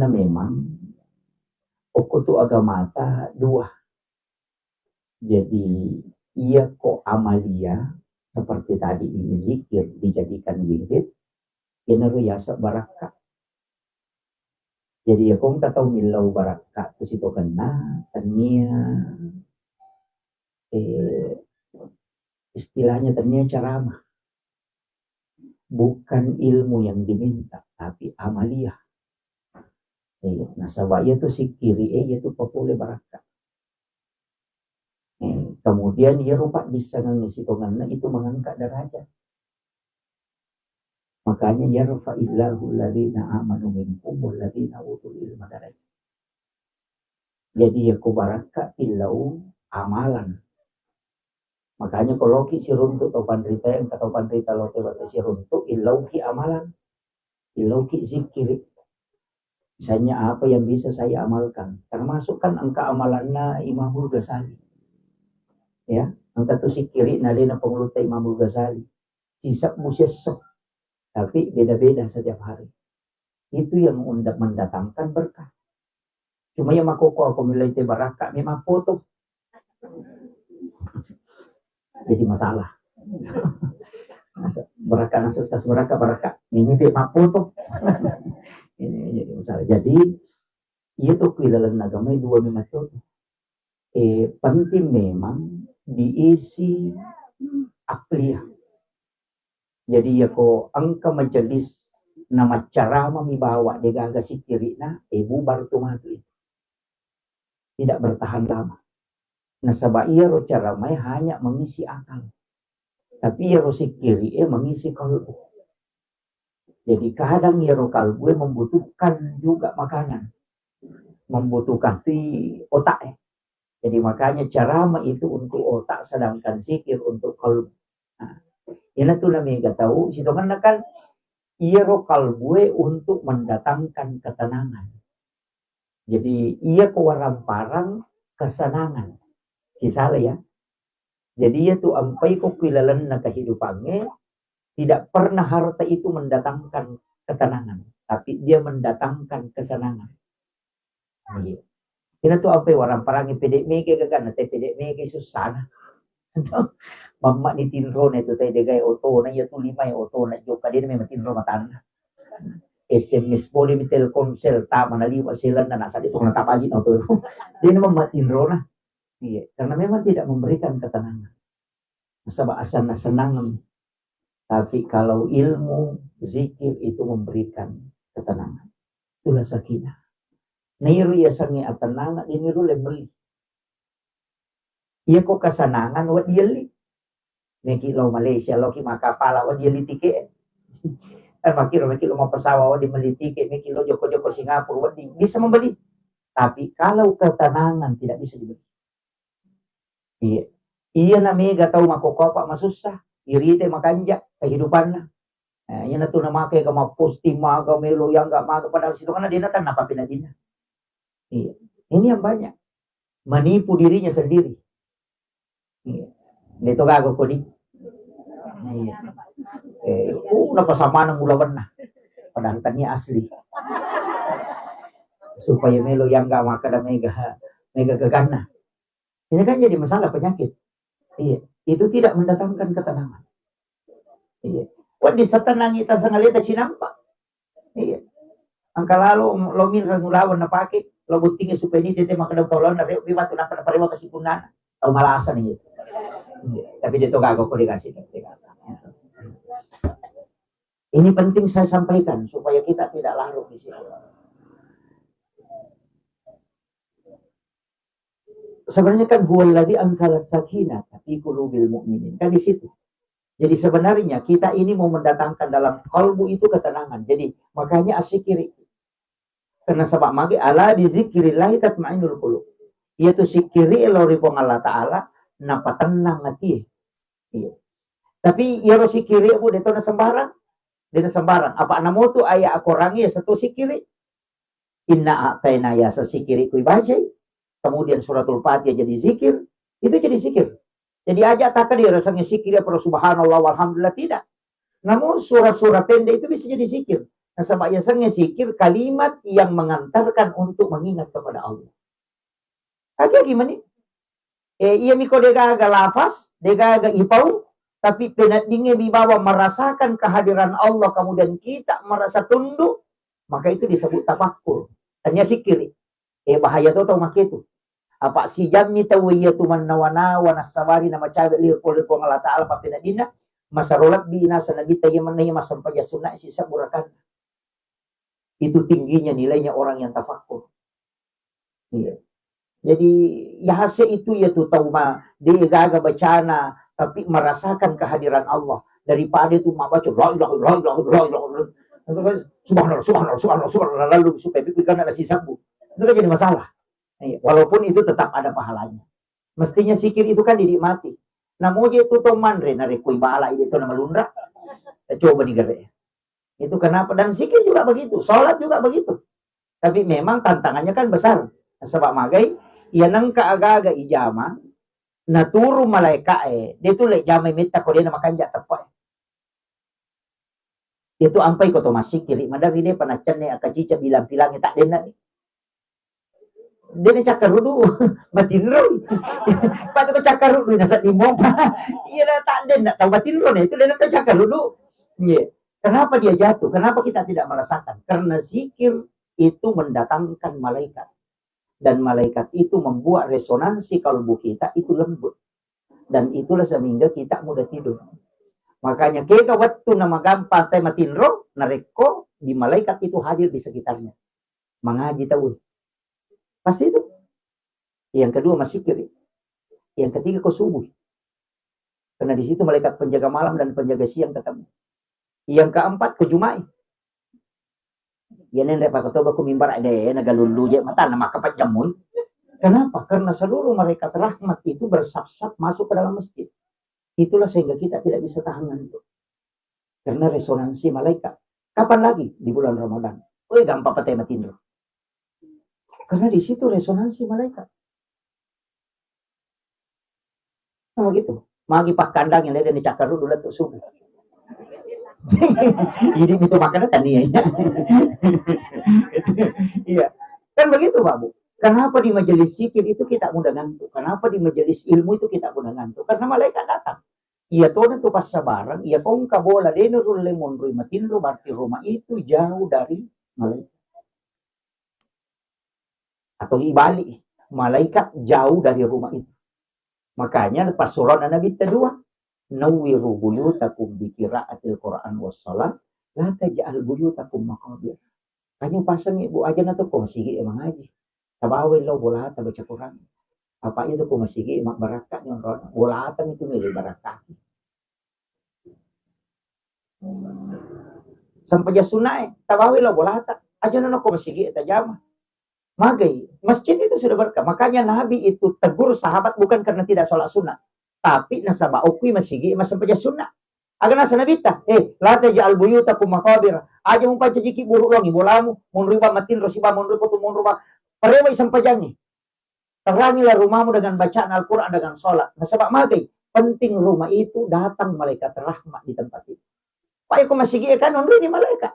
karena memang okutu agamata dua. Jadi ia ko amalia seperti tadi ini zikir dijadikan wirid, inaruyasa baraka. Jadi ya kung tatau milau baraka tu situ kena tania istilahnya tania ceramah. Bukan ilmu yang diminta, tapi amalia. Nah, sabaya tu si kiri yaitu popule baraka. Kemudian dia rupa bisa ngisi tongana itu mengangkat derajat. Makanya yarfa'illahu alladhina amanu minkum walladhina utul ilma darajat. Jadi ya kubaraka illau amalan. Makanya kalau ki siruntuk atau pandrita yang kata pandrita lo tebata siruntuk illau ki amalan. Illau ki zikir. Misalnya apa yang bisa saya amalkan. Termasuk kan angka amalanna Imamul Ghazali. Ya, angka tu sikiri nalina penguluta Imamul Ghazali. Sisa musyesok. Tapi beda-beda setiap hari. Itu yang mendatangkan berkah. Cuma yang makoko aku milih te baraka memang foto. Jadi masalah. Baraka nasas baraka. Ini memang foto. Ini jadi masalah. Jadi itu kilalan agama dua memang itu. Penting memang diisi akliyah. Jadi ya ko angka majelis nama cara memibawa degaga si kiri na bubar tu mati. Tidak bertahan lama. Nah sebab ia ro cara mai hanya mengisi akal. Tapi ia ro si kiri mengisi kalbu. Jadi kadang ya ro kalbu membutuhkan juga makanan. Membutuhkan si otak. Jadi makanya carama itu untuk otak sedangkan zikir untuk kalbu. Nah, ini tuh namanya tahu, situ kan ia ro kalbu untuk mendatangkan ketenangan. Jadi ia kewaramparang kesenangan. Si salah ya. Jadi ia tuh ampai kok kilalan na kehidupannya tidak pernah harta itu mendatangkan ketenangan, tapi dia mendatangkan kesenangan. Iya. Kita tuh ampai waramparang pedek mege kan, teh pedek mege susah. Mama ni tinro na ito tayo degay oto na yato lima yung oto na yung kadin may matinro matanda. SMS po ni Telkomsel tama na lima sila na nasa dito na tapagin oto. Di naman matinro na. Iya, karena memang tidak memberikan ketenangan. Asal na senang. Tapi kalau ilmu zikir itu memberikan ketenangan. Itulah sakinah. Niru ya sangi atenangan, niru lemeli. Iya kok kesenangan wa dieli. Meki lo Malaysia lo ki makapala wa dieli tike. Makiro mau pesawa wa di melitike, meki lo joko Singapura wa bisa membeli. Tapi kalau ketenangan tidak bisa dibeli. Iya. Iya namanya gak tahu makokopa masusah. Irite makanja kehidupannya. Nah, yan na to na make ka maposting maga melo yang gak maga padahal situ kan dia natang apa pinadina. Iya. Ini yang banyak menipu dirinya sendiri. Iya. Dito gago ko di. Iya. Napasama ng ulawan na. Padahal tanya asli. Supaya melo yang gak maka na mega gagana. Ini kan jadi masalah penyakit. Iya. Itu tidak mendatangkan ketenangan. Iya. Wah disatanang ita sa ngalita sinampa. Iya. Ang kalalo lo min rangulawan na pakit, lo buting supaya ni tete makadaw tolong na bimat na pariwa kasi kunana. Tau malasan niyo. Iya. Tapi dito gago ko dikasih. Ini penting saya sampaikan supaya kita tidak larut di sini. Sebenarnya kan huwallazi anzala sakinata fi qulubil mu'minin. Kan di situ. Jadi sebenarnya kita ini mau mendatangkan dalam kalbu itu ketenangan. Jadi makanya asyikiri. Karena sebab magi ala di zikrillah tatmainnul qulub. Yaitu sikiri elori pong Allah Ta'ala napatenang hati. Iya. Tapi ya sikiri bu deto na sembarang. Dina sembarang. Apa namo tu aya akorangi ya satu sikiri. Inna a'tayna ya sasikiri kuy bajai. Kemudian suratul Fatihah jadi zikir, itu jadi zikir. Jadi aja takkan dia rasanya zikir ya para subhanallah walhamdulillah tidak. Namun surah-surah pendek itu bisa jadi zikir. Nah, sebab biasanya zikir kalimat yang mengantarkan untuk mengingat kepada Allah. Kaya gimana? Iya miko dega aga lafaz, dega aga ipau, tapi penadingnya dibawa merasakan kehadiran Allah, kemudian kita merasa tunduk, maka itu disebut tafakkur. Hanya zikir. Bahaya tuh tau mak itu. Apa si jammi tawiyatu man nawana wa nasawari nama cabe liur pol Allah Ta'ala pa pinadina masarolat bi nasa nabi tayo man na masampaya sunnah sisa burakan. Itu tingginya nilainya orang yang tafakkur. Iya. Jadi ya hasil itu ya tuh tahu mah dia gaga bacana tapi merasakan kehadiran Allah daripada itu mah baca la ilaha illallah subhanallah lalu supaya pikirkan ada sisa bu. Itu kan jadi masalah. Walaupun itu tetap ada pahalanya. Mestinya zikir itu kan dinikmati. Namun itu tuh mandre narekui bala itu nama lundra. Coba digere. Itu kenapa? Dan zikir juga begitu, sholat juga begitu. Tapi memang tantangannya kan besar. Sebab magai ia nang kaaga-aga ijama naturu malaika dia tu lek jama minta ko dia makan jak tepat. Itu ampai ko to masik kiri madari dia panacan ne akacica bilang-bilang tak dena. Dia ni cakar dulu batinro. Patu ko cakar dulu nasa limong. Iya tak dena tahu batinro ne itu dia nak cakar dulu. Iya. Kenapa dia jatuh? Kenapa kita tidak merasakan? Karena zikir itu mendatangkan malaikat. Dan malaikat itu membuat resonansi kalbu kita itu lembut. Dan itulah sehingga kita mudah tidur. Makanya kita waktu nama gampang tema tinro, nareko di malaikat itu hadir di sekitarnya. Mengaji tahu. Pasti itu. Yang kedua masih kiri. Yang ketiga kau subuh. Karena di situ malaikat penjaga malam dan penjaga siang ketemu. Yang keempat ke Jumai. Yan ang repakatoba kumimbar ade nagalulu je mata nama kapat jamun. Kenapa? Karena seluruh malaikat rahmat itu bersap-sap masuk ke dalam masjid. Itulah sehingga kita tidak bisa tahan itu. Karena resonansi malaikat. Kapan lagi? Di bulan Ramadan. Gampang patay matindro. Karena di situ resonansi malaikat. Nah gitu. Magi pak kandang yang ada di cakaru dulu tuh subuh. Jadi itu makanan tadi ya. Iya. Kan begitu Pak Bu. Kenapa di majelis zikir itu kita mudah ngantuk? Kenapa di majelis ilmu itu kita mudah ngantuk? Karena malaikat datang. Iya toh itu pas sabaran, iya kong kabola denurul lemon rui matinro berarti rumah itu jauh dari malaikat. Atau ibalik, malaikat jauh dari rumah itu. Makanya pas surah Nabi kedua Nawiru buyutakum bi qiraatil Qur'an was shalah la taj'al buyutakum maqabir. Kanyo pasang ibu aja na to kung sige emang aja. Tabawin lo bola ta baca Quran. Apa itu kung sige emak barakat yung ron. Bolatan itu milih barakat. Sampai sunai tabawin lo bolata. Aja na kung sige ta jama. Magai, masjid itu sudah berkah. Makanya Nabi itu tegur sahabat bukan karena tidak sholat sunnah. Tapi nasaba ukui masigi masampaya sunnah. Aga nasa nabita. La taj'al buyutakum maqabir. Aja mo paciki buruk lang ibolamu, mun riba matin rosiba mun riba tu mun riba. Parewa sampajangi. Terangilah rumahmu dengan bacaan Al-Qur'an dengan salat. Nasaba magai, penting rumah itu datang malaikat rahmat di tempat itu. Pak ko masigi kan nun ni malaikat.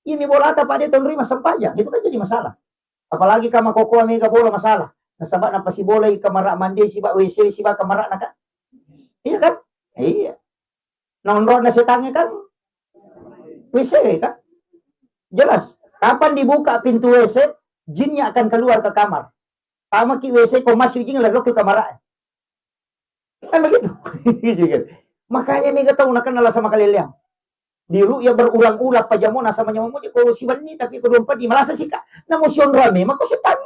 Ini bolata pada ton rima sampajang. Itu kan jadi masalah. Apalagi kama koko mega bola masalah. Nasaba na pasibolay kamara mandi siba WC siba kamara na ka. Iya kan? Iya. Nonron na setangnya kan? WC kan? Jelas. Kapan dibuka pintu WC, jinnya akan keluar ke kamar. Sama ki WC kau masuk jin lalu ke kamar. Kan begitu. Makanya nih tahu nak kenal sama kalian. Di ruya berulang-ulang pajamona sama nyamu kalau si bani tapi kedua empat di malasa sih kak. Namun sion rame maka setan.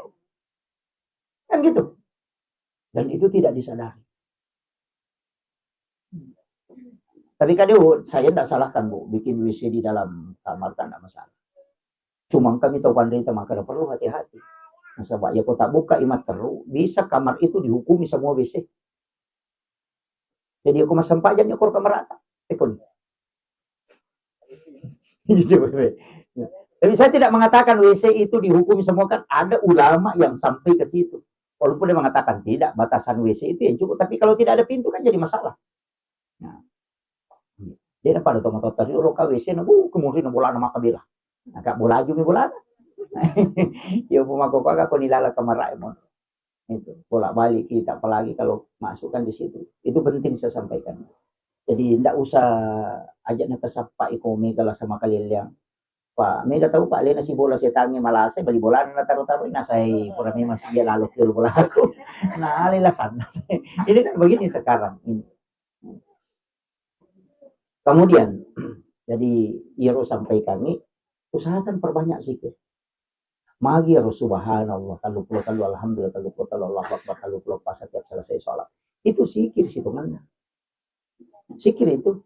Kan gitu. Dan itu tidak disadari. Tapi kadang saya tidak salahkan Bu, bikin WC di dalam kamar kan tidak masalah. Cuma kami tahu pandai maka perlu hati-hati. Nah, sebab ya kau tak buka imat terus, bisa kamar itu dihukumi semua WC. Jadi aku masam pajaknya kau kamar rata. Tekun. Tapi saya tidak mengatakan WC itu dihukumi semua kan ada ulama yang sampai ke situ. Walaupun dia mengatakan tidak, batasan WC itu yang cukup. Tapi kalau tidak ada pintu kan jadi masalah. Nah. Dia pada tomat tadi orang WC na kemudian bola nama kabila. Agak bola aja mi bola. Yo pemako aku nilala kamarai mo. Itu bolak-balik kita, apalagi kalau masukkan di situ. Itu penting saya sampaikan. Jadi tidak usah ajaknya kesapa iko mega lah sama kalian yang Pak mega tahu Pak Lena si bola saya tangi malah saya beli bola na taruh-taruh na saya pura memang dia lalu ke bola aku. Nah, alilasan. Ini kan begini sekarang ini. Kemudian jadi Iro sampaikan ini usahakan perbanyak zikir. Magi harus subhanallah, kalau alhamdulillah, kalau Allah akbar, kalau pas setiap selesai sholat. Itu zikir hitungannya. Zikir itu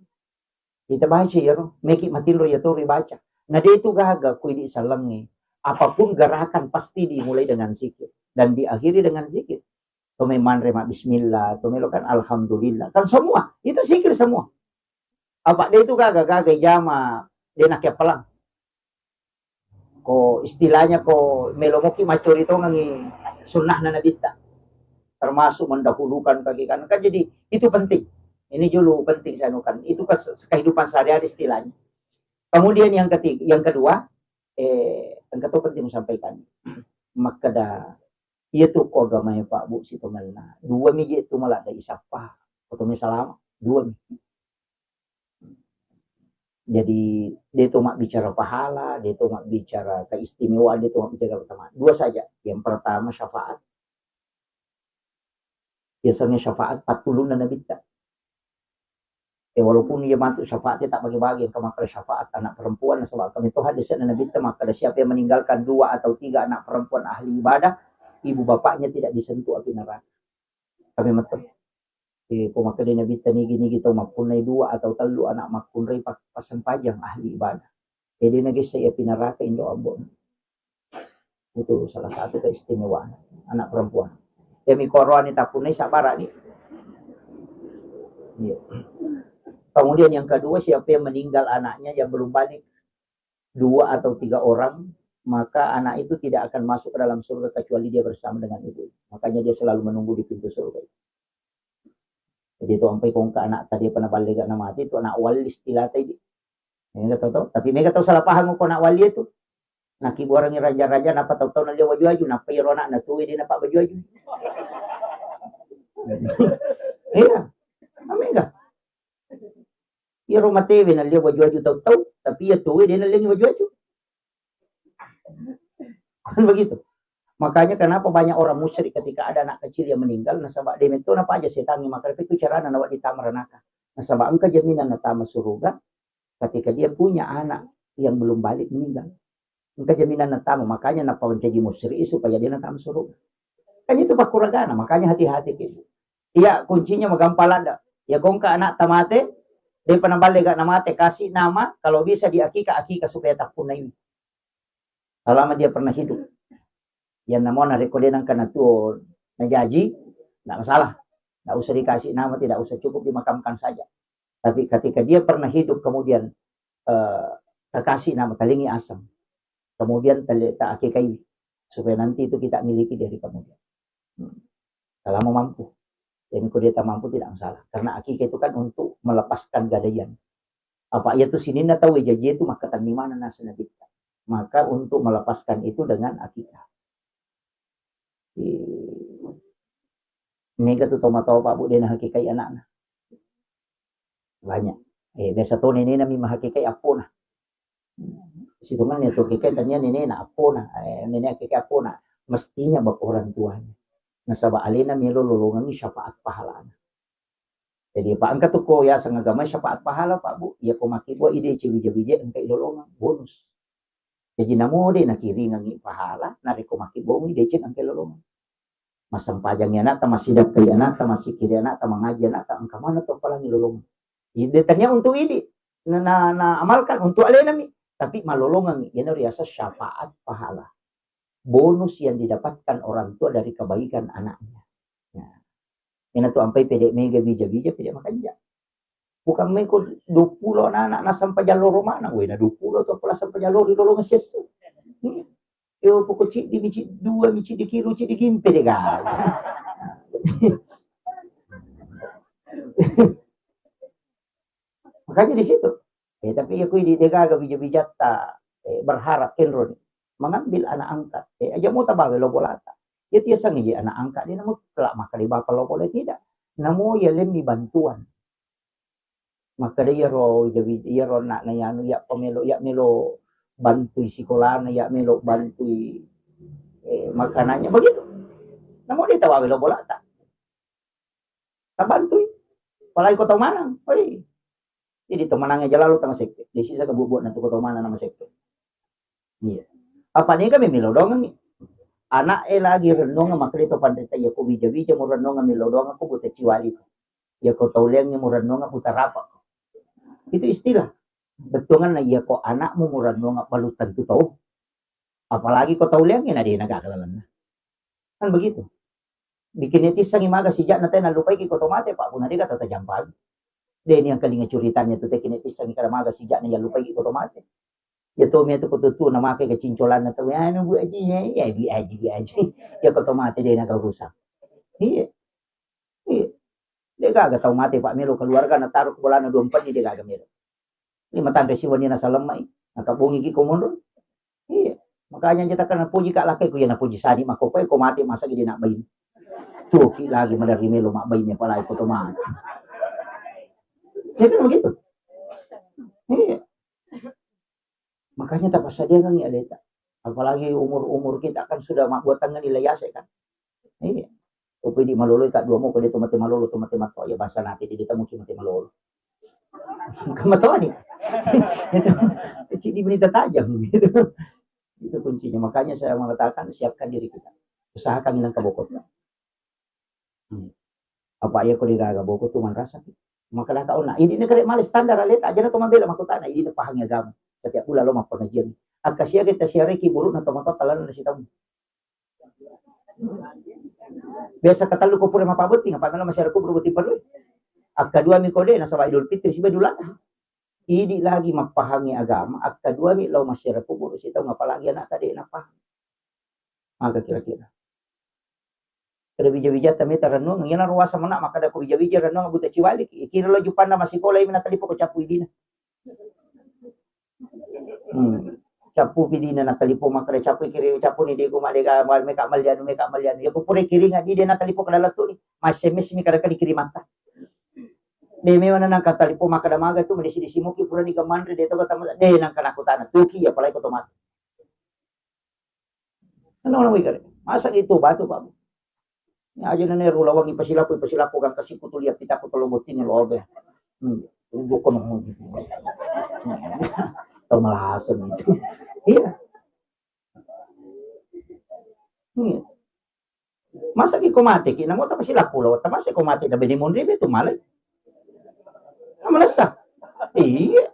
kita baca ya, meki matilo ya tuh baca. Nah dia itu gaga kui di salangi. Apapun gerakan pasti dimulai dengan zikir dan diakhiri dengan zikir. Tome manrema bismillah, tome kan alhamdulillah. Kan semua itu zikir semua. Apa dia itu gaga jama dia nak pelang. Ko istilahnya ko melomoki macor itu ngangi sunnah na nabita. Termasuk mendahulukan kaki kanan. Kan jadi itu penting. Ini dulu penting saya nukan. Itu kehidupan sehari-hari istilahnya. Kemudian yang kedua, yang kedua penting sampaikan. Maka dah itu ko agama Pak Bu si pemenang. Dua miji itu malah dari siapa? Atau misalnya dua miji. Jadi dia itu mak bicara pahala, dia itu mak bicara keistimewaan, dia itu mak bicara pertama. Dua saja. Yang pertama syafaat. Biasanya syafaat patulun dan nabi tak. Walaupun dia mantu syafaatnya tak bagi-bagi, maka syafaat anak perempuan sebab kami itu hadisnya nabi tak, maka siapa yang meninggalkan 2 atau 3 anak perempuan ahli ibadah, ibu bapaknya tidak disentuh api neraka. Kami betul. Maka dia nabi tani gini gitu makunai 2 atau 3 anak makunai pasan pajang ahli ibadah. Jadi nagi saya api neraka indo ambon. Itu salah satu keistimewaan anak perempuan. Demi korban tak punai sabara nih. Iya. Kemudian yang kedua, siapa yang meninggal anaknya yang belum balik 2 atau 3 orang, maka anak itu tidak akan masuk ke dalam surga kecuali dia bersama dengan ibu. Makanya dia selalu menunggu di pintu surga. Jadi itu sampai kongka anak tadi pernah balik gak mati itu anak wali istilah tadi. Enggak tahu. Tapi mereka tahu salah paham kok anak wali itu. Nak ibu orangnya raja-raja napa tahu-tahu nak dia waju-waju, napa iro anak na tuwi dia napa baju-waju. Iya. Amiga. Ya rumah TV na liya waju-waju tahu-tahu, tapi ya tuwi dia na liya waju-waju. Kan begitu. Makanya kenapa banyak orang musyrik ketika ada anak kecil yang meninggal, nasabak dia itu napa aja setangi, maka itu cara nawak ditameranaka. Nasabak engkau jaminan natama surga ketika dia punya anak yang belum balik meninggal. Engkau jaminan natama, makanya napa menjadi musyrik supaya dia natama surga. Kan itu pakuragana, makanya hati-hati gitu. Iya, kuncinya magampalanda. Ya kongka anak tamate, dia pernah balik gak namate, kasih nama, kalau bisa di akika supaya tak punah ini. Selama dia pernah hidup. Yang namanya rekodenan karena tuh najaji, tidak masalah. Tidak usah dikasih nama, tidak usah, cukup dimakamkan saja. Tapi ketika dia pernah hidup, kemudian terkasih nama, talingi asam. Kemudian tak akikai, supaya nanti itu kita miliki dari kemudian. Selama mampu. Dan kalau dia tak mampu tidak masalah. Karena akikah itu kan untuk melepaskan gadaian. Apa ia tuh sini na tahu jaji itu maka tan mana nasa nabita. Maka untuk melepaskan itu dengan akikah. Mega tuh tahu Pak Bu dia hakikai anak. Banyak. Biasa tuh ini nami mahakikai apuna. Situngan itu hakikai tanya ini na apuna. Ini hakikai apuna. Mestinya bak orang tuanya. Nasaba alina milo lulungan syafaat pahala. Jadi Pak angkat tuh ya sangagama syafaat pahala Pak Bu. Ya ko makibo ide ciwija-wija engkai lulungan bonus. Jadi namo de nakiri ngangi pahala nari ko makibo ide cin engkai lulungan. Masang pajangnya anak masih dapat anak masih kiri anak mengaji anak angka mana tuh paling lulungan. Ide tanya untuk ide na amalkan untuk alina mi. Tapi malulungan ini riasa syafaat pahala. Bonus yang didapatkan orang tua dari kebaikan anaknya. Nah, ini tuh sampai pedek mega bija-bija pedek makan ja. Bukan meko 20 anak sampai jalur rumah anak. Wena 20 atau pula sampai jalur di lorong ses. Yo pokok cik di biji 2 biji di kilo cik di gimpe deh kan. Makanya di situ. Tapi aku di dega bija-bija tak berharap Enron mengambil anak angkat. Aja mau tabawe lo bolata. Ya dia sangi anak angkat dia namun kelak maka di bapak lo boleh tidak. Namun ya lemi bantuan. Maka dia ro jadi dia ro nak na yanu ya pemelo ya melo bantui sekolah ya melo bantui makanannya begitu. Namun dia tabawe lo bolata. Tak bantui. Palagi kota Manang. Oi. Jadi temanangnya jalalu tengah sekte. Di sisa kebubuan nanti kota Manang nama sekte. Iya. Apa nih kami milo dong nih? Anak lagi renung sama kereta pandai ya ko bija-bija mo renung milo dong aku buta ciwali. Ya ko tauleng mo renung putar apa. Itu istilah. Betungan na ya ko anak mo renung balutan tu tahu. Apalagi ko tauleng na di nagakalalan na. Kan begitu. Bikin netis sang imaga sejak nanti nalupay ki ko tomate pak puna di kata tajampag. Deni yang kalinga curitanya tu tekin netis sang imaga sejak na lupay ki ko tomate. Ya to mi tu kututu na make ke cincolan na to ano bu aji ya bi aji ya ko tomate dia na rusak. Iya. Iya. Dia gaga tomate pak melo keluarga na taruh bola na 24 ni dia gaga melo. Ni matan resiwan ni na salamai nakabungi ki ko mundur. Iya. Makanya kita kan puji kak laki ku ya na puji sadi mako ko mati masa gidi nak bayi. Tuh ki lagi madari melo mak bayinya pala ko tomate. Jadi begitu. Iya. Makanya tak pasal dia kan ya leta. Apalagi umur kita kan sudah buat tangan dilayase kan. Iya. Upi di malolo tak dua mo ko dito mati malolo to mati mato ya bahasa nanti di dito mo mati malolo. Kamatawa nih. Itu di berita tajam gitu. Itu kuncinya. Makanya saya mengatakan siapkan diri kita. Usahakan ilang kabukot. Apa ya ko digaga bukot tuman rasa. Maka dah tahu nak ini negara malis standar leta aja na tumabela makutana ini pahang agama. Setiap bulan lo mah pengajian. Akasia kita siareki buruk na tomato talan na sitamu. Biasa kata lu ko pura mapaboti nga pamela masyarakat ko beruti perlu. Ak kedua mi kode na sa Idul Fitri siba dulan. Idi lagi mapahami agama. Ak kedua mi law masyarakat ko buruk sitaw nga palagi anak tadi na paham. Maka kira-kira. Kada bija-bija tami taranong ngina ruwasa mana maka da ko bija-bija ranong buta ciwali kira lo jupan na masikola imi na talipo ko capu idina. Capu pidina na talipo makare capu kiri capu ni de ko malega mal meka malian ya ko pure kiri nga di de na talipo kada lato ni masemes mi kada kali kiri mata de me wana nang katalipo makada maga tu medisi disi muki pura ni gamandre de to kata de nang kana kutana tuki ya palai ko tomat ano na wigare masa itu batu pa ya aja na ne rulawang ipasilapo kang kasi putuliat kita ko tolobotin ni lobe ko no atau malasan itu. Iya. Iya. Masa ki komate ki namo ta sila pulo ta masa komate na benimon ribe to malay. Amalasa. Iya.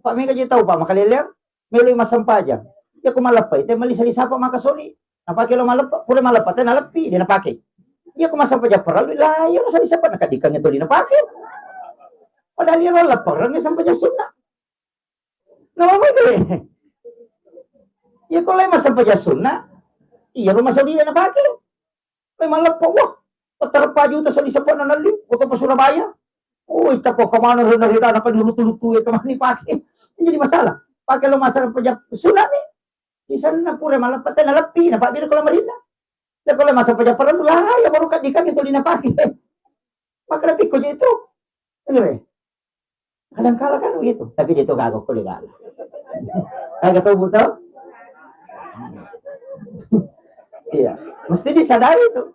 Pa mi ka tahu pa makalilem melo masampaja. Ya kumalapay te malisa-lisa pa makasoli. Napake lo malapa pura malapa te nalapi di napake. Ya kumasampaja paral layo sa lisa pa nakadikang ito di napake. Padahal yan wala parang sampaja sunna. Namamay ko eh. Ya kung may masampaja sunna, iya rumah Saudi na napake. May malapa, wah, patarpa juta sa isa pa na nalim, kuto pa Surabaya. Uy, tako, kamano rin narita na panluto-luto ito man ni pake. Hindi masalah. Pake lo masalah pa sunna mi. Isa na pure malapatan nalapi, napabira ko lang marina. Ya kung may masampaja parang ya baru kadikang ito din napake. Makarapik ko dito. Ano eh? Kadang-kala kan begitu, tapi dito kagok ko legal. Kagak tahu buta? Iya, mesti disadari itu.